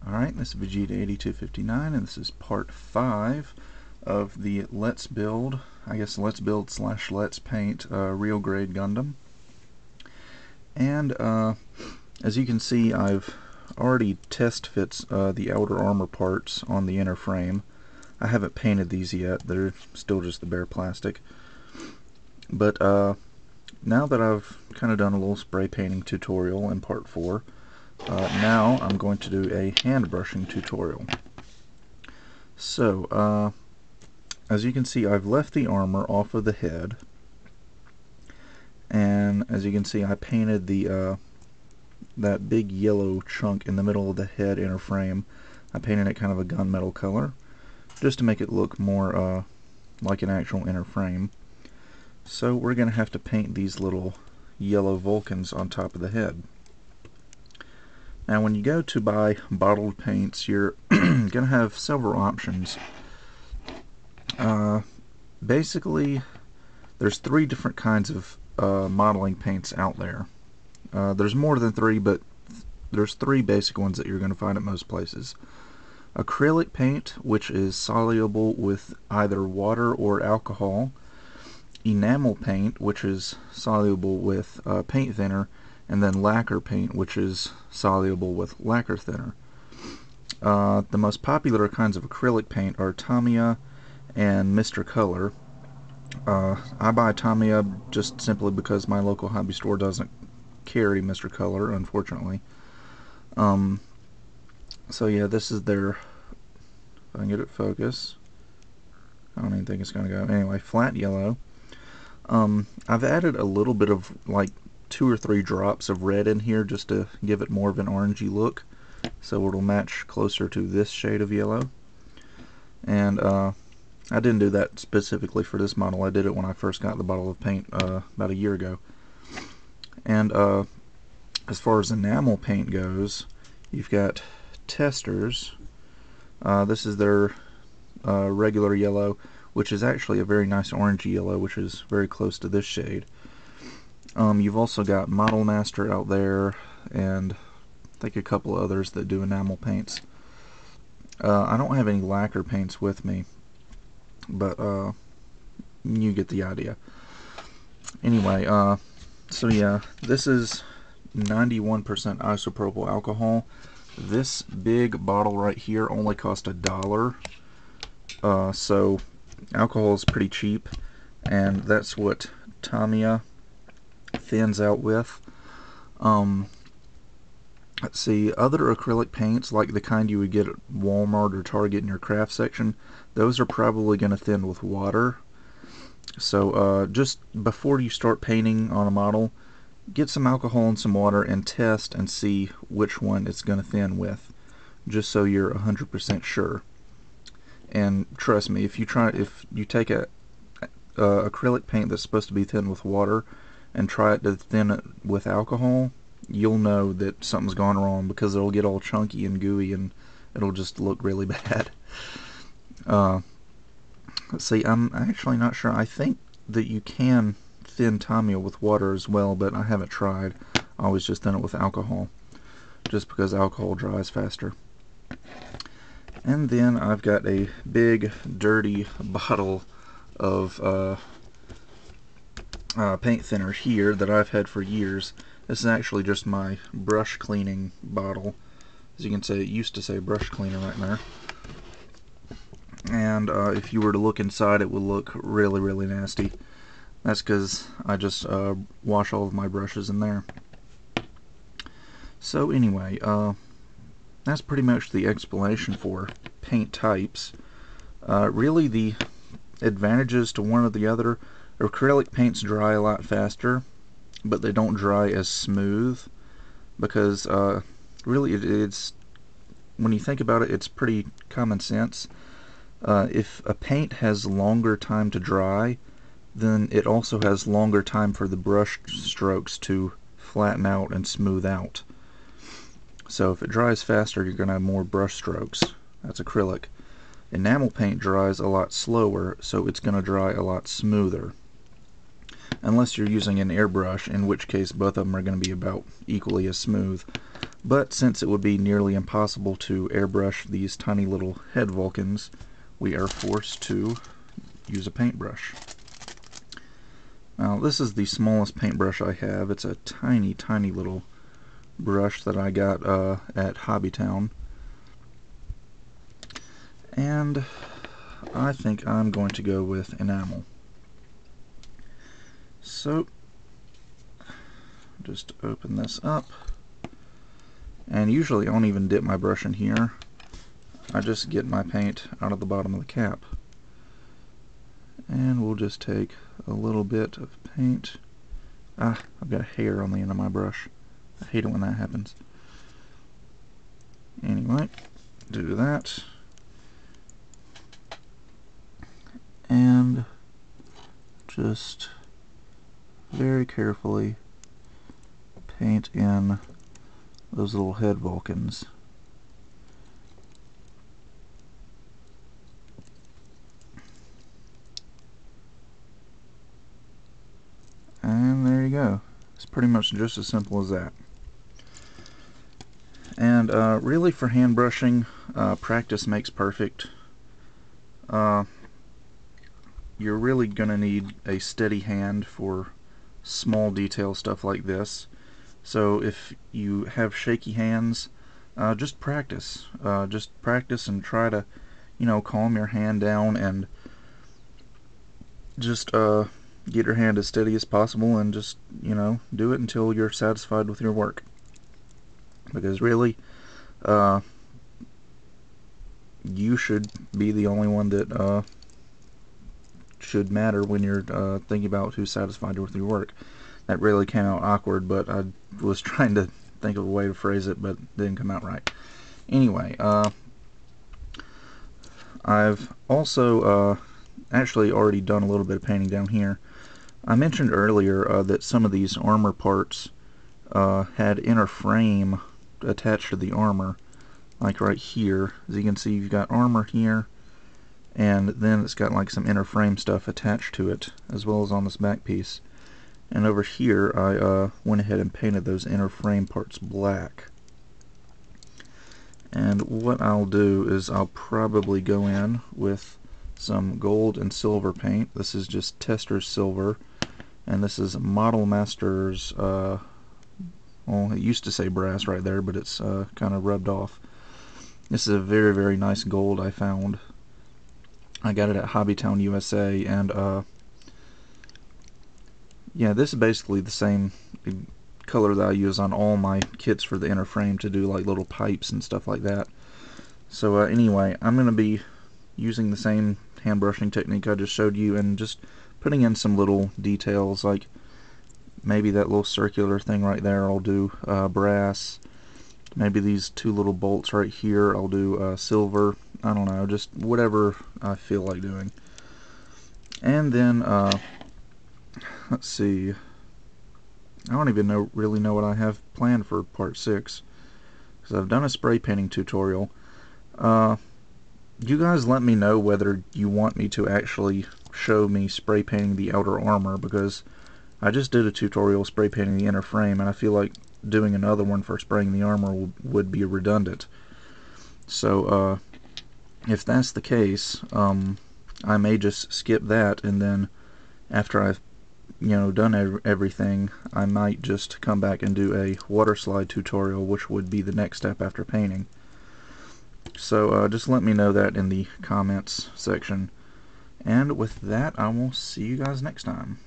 Alright, this is Vegeta8259, and this is part 5 of the Let's Build, Let's Build / Let's Paint Real Grade Gundam. And as you can see, I've already test fit the outer armor parts on the inner frame. I haven't painted these yet, they're still just the bare plastic. But now that I've kind of done a little spray painting tutorial in part 4, now I'm going to do a hand brushing tutorial. So, as you can see, I've left the armor off of the head, and as you can see, I painted the that big yellow chunk in the middle of the head inner frame. I painted it kind of a gunmetal color, just to make it look more like an actual inner frame. So we're going to have to paint these little yellow Vulcans on top of the head. Now when you go to buy bottled paints, you're going to have several options. Basically, there's 3 different kinds of modeling paints out there. There's more than 3, but there's 3 basic ones that you're going to find at most places. Acrylic paint, which is soluble with either water or alcohol. Enamel paint, which is soluble with paint thinner, and then lacquer paint, which is soluble with lacquer thinner. The most popular kinds of acrylic paint are Tamiya and Mr. Color. I buy Tamiya just simply because my local hobby store doesn't carry Mr. Color, unfortunately. So yeah, this is their, if I can get it focus, I don't even think it's going to go. Anyway, flat yellow. I've added a little bit of like 2 or 3 drops of red in here just to give it more of an orangey look, so it'll match closer to this shade of yellow. And I didn't do that specifically for this model. I did it when I first got the bottle of paint about a year ago. And as far as enamel paint goes, you've got Testors. This is their regular yellow, which is actually a very nice orangey yellow, which is very close to this shade. You've also got Model Master out there, and I think a couple others that do enamel paints. I don't have any lacquer paints with me, but you get the idea. Anyway, so yeah, this is 91% isopropyl alcohol. This big bottle right here only cost $1, so alcohol is pretty cheap, and that's what Tamiya thins out with. Let's see, other acrylic paints, like the kind you would get at Walmart or Target in your craft section, those are probably going to thin with water. So just before you start painting on a model, get some alcohol and some water and test and see which one it's going to thin with, just so you're 100% sure. And trust me, if you take a acrylic paint that's supposed to be thin with water and try it to thin it with alcohol, you'll know that something's gone wrong, because it'll get all chunky and gooey and it'll just look really bad. Let's see, I'm actually not sure. I think that you can thin Tamiya with water as well, but I haven't tried. I always just thin it with alcohol, just because alcohol dries faster. And then I've got a big dirty bottle of paint thinner here that I've had for years. This is actually just my brush cleaning bottle. As you can see, it used to say brush cleaner right there. And if you were to look inside, it would look really, really nasty. That's because I just wash all of my brushes in there. So anyway, that's pretty much the explanation for paint types. Really, the advantages to one or the other: acrylic paints dry a lot faster, but they don't dry as smooth, because really it's, when you think about it, it's pretty common sense. If a paint has longer time to dry, then it also has longer time for the brush strokes to flatten out and smooth out. So if it dries faster, you're going to have more brush strokes. That's acrylic. Enamel paint dries a lot slower, so it's going to dry a lot smoother. unless you're using an airbrush, in which case both of them are going to be about equally as smooth. But since it would be nearly impossible to airbrush these tiny little head Vulcans, we are forced to use a paintbrush. Now this is the smallest paintbrush I have. It's a tiny, tiny little brush that I got at Hobbytown. And I think I'm going to go with enamel. So, just open this up. And usually I don't even dip my brush in here. I just get my paint out of the bottom of the cap. And we'll just take a little bit of paint. I've got a hair on the end of my brush. I hate it when that happens. Anyway, do that. And just very carefully paint in those little head Vulcans. And there you go. It's pretty much just as simple as that. And really for hand brushing, practice makes perfect. You're really going to need a steady hand for small detail stuff like this. So if you have shaky hands, just practice. Just practice and try to, calm your hand down and just get your hand as steady as possible and just, do it until you're satisfied with your work. Because really, you should be the only one that should matter when you're thinking about who's satisfied with your work. That really came out awkward, but I was trying to think of a way to phrase it, but it didn't come out right. Anyway, I've also actually already done a little bit of painting down here. I mentioned earlier that some of these armor parts had inner frame attached to the armor, like right here. As you can see, you've got armor here, and then it's got like some inner frame stuff attached to it, as well as on this back piece. And over here I went ahead and painted those inner frame parts black. And what I'll do is I'll probably go in with some gold and silver paint. This is just Testors Silver, and this is Model Masters, well, it used to say brass right there, but it's kind of rubbed off. This is a very, very nice gold I found. I got it at Hobbytown, USA, and yeah, this is basically the same color that I use on all my kits for the inner frame to do like little pipes and stuff like that. So anyway, I'm going to be using the same hand brushing technique I just showed you and just putting in some little details, like maybe that little circular thing right there I'll do brass. Maybe these two little bolts right here I'll do silver. I don't know, just whatever I feel like doing. And then let's see, I don't even really know what I have planned for part 6, because I've done a spray painting tutorial. You guys let me know whether you want me to actually show me spray painting the outer armor, because I just did a tutorial spray painting the inner frame, and I feel like doing another one for spraying the armor would be redundant. So if that's the case, I may just skip that, and then after I've done everything, I might just come back and do a water slide tutorial, which would be the next step after painting. So just let me know that in the comments section. And with that, I will see you guys next time.